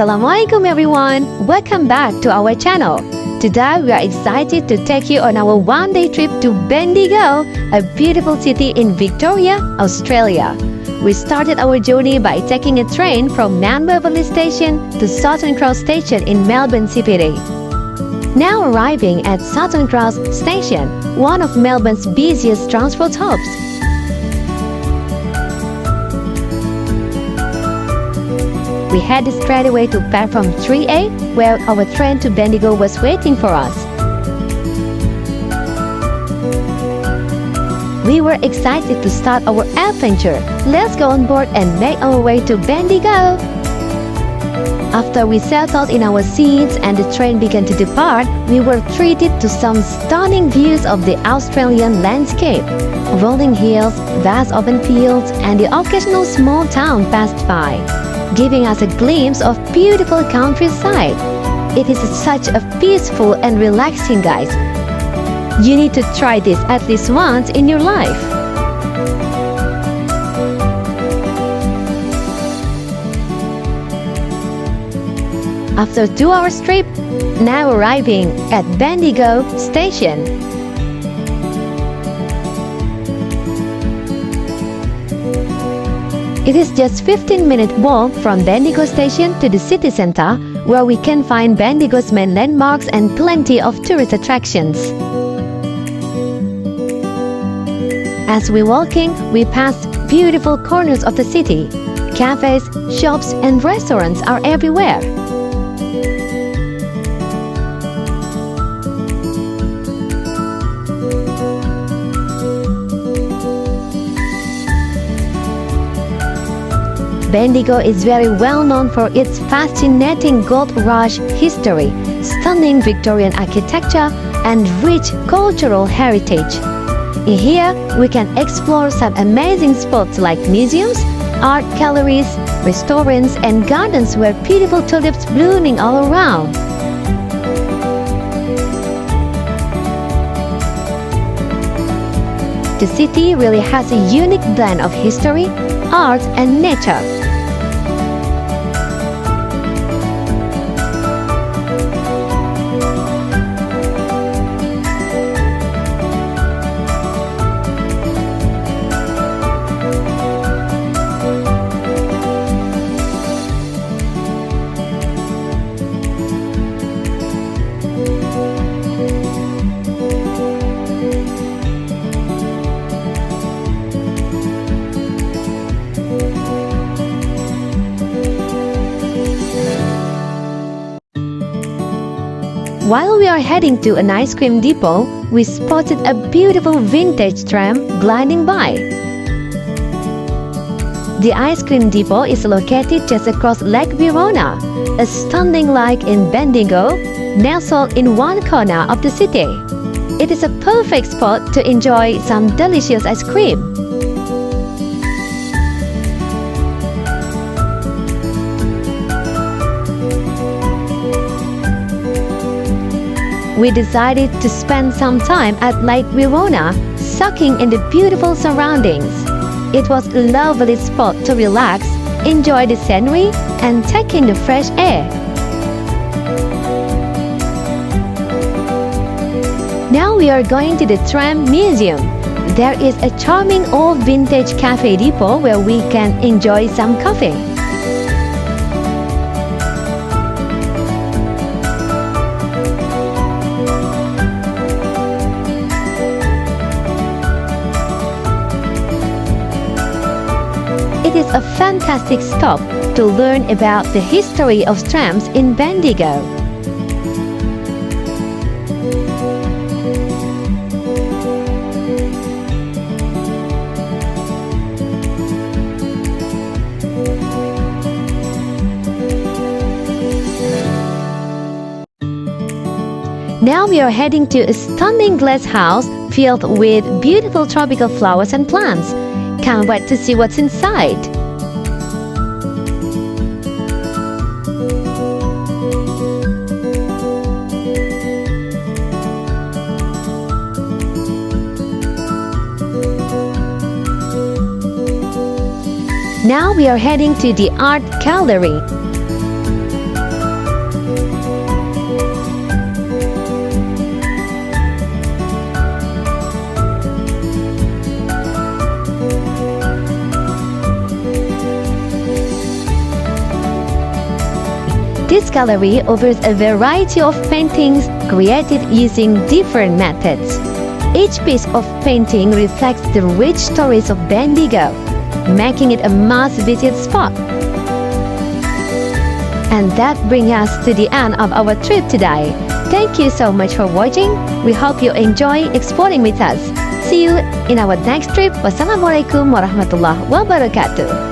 Assalamualaikum everyone, welcome back to our channel. Today we are excited to take you on our one-day trip to Bendigo, a beautiful city in Victoria, Australia. We started our journey by taking a train from Mount Beverly Station to Southern Cross Station in Melbourne CBD. Now arriving at Southern Cross Station, one of Melbourne's busiest transport hubs. We headed straight away to platform 3A, where our train to Bendigo was waiting for us. We were excited to start our adventure. Let's go on board and make our way to Bendigo. After we settled in our seats and the train began to depart, we were treated to some stunning views of the Australian landscape. Rolling hills, vast open fields, and the occasional small town passed by, giving us a glimpse of beautiful countryside. It is such a peaceful and relaxing, guys. You need to try this at least once in your life. After a 2-hour trip, now arriving at Bendigo Station. It is just 15-minute walk from Bendigo Station to the city center, where we can find Bendigo's main landmarks and plenty of tourist attractions. As we're walking, we passed beautiful corners of the city. Cafes, shops, and restaurants are everywhere. Bendigo is very well known for its fascinating gold rush history, stunning Victorian architecture, and rich cultural heritage. Here, we can explore some amazing spots like museums, art galleries, restaurants, and gardens where beautiful tulips blooming all around. The city really has a unique blend of history, art, and nature. While we are heading to an ice cream depot, we spotted a beautiful vintage tram gliding by. The ice cream depot is located just across Lake Verona, a stunning lake in Bendigo, nestled in one corner of the city. It is a perfect spot to enjoy some delicious ice cream. We decided to spend some time at Lake Verona, soaking in the beautiful surroundings. It was a lovely spot to relax, enjoy the scenery, and take in the fresh air. Now we are going to the Tram Museum. There is a charming old vintage cafe depot where we can enjoy some coffee. It is a fantastic stop to learn about the history of trams in Bendigo. Now we are heading to a stunning glass house filled with beautiful tropical flowers and plants. Can't wait to see what's inside. Now we are heading to the art gallery. This gallery offers a variety of paintings created using different methods. Each piece of painting reflects the rich stories of Bendigo, making it a must-visit spot. And that brings us to the end of our trip today. Thank you so much for watching. We hope you enjoy exploring with us. See you in our next trip. Wassalamualaikum warahmatullahi wabarakatuh.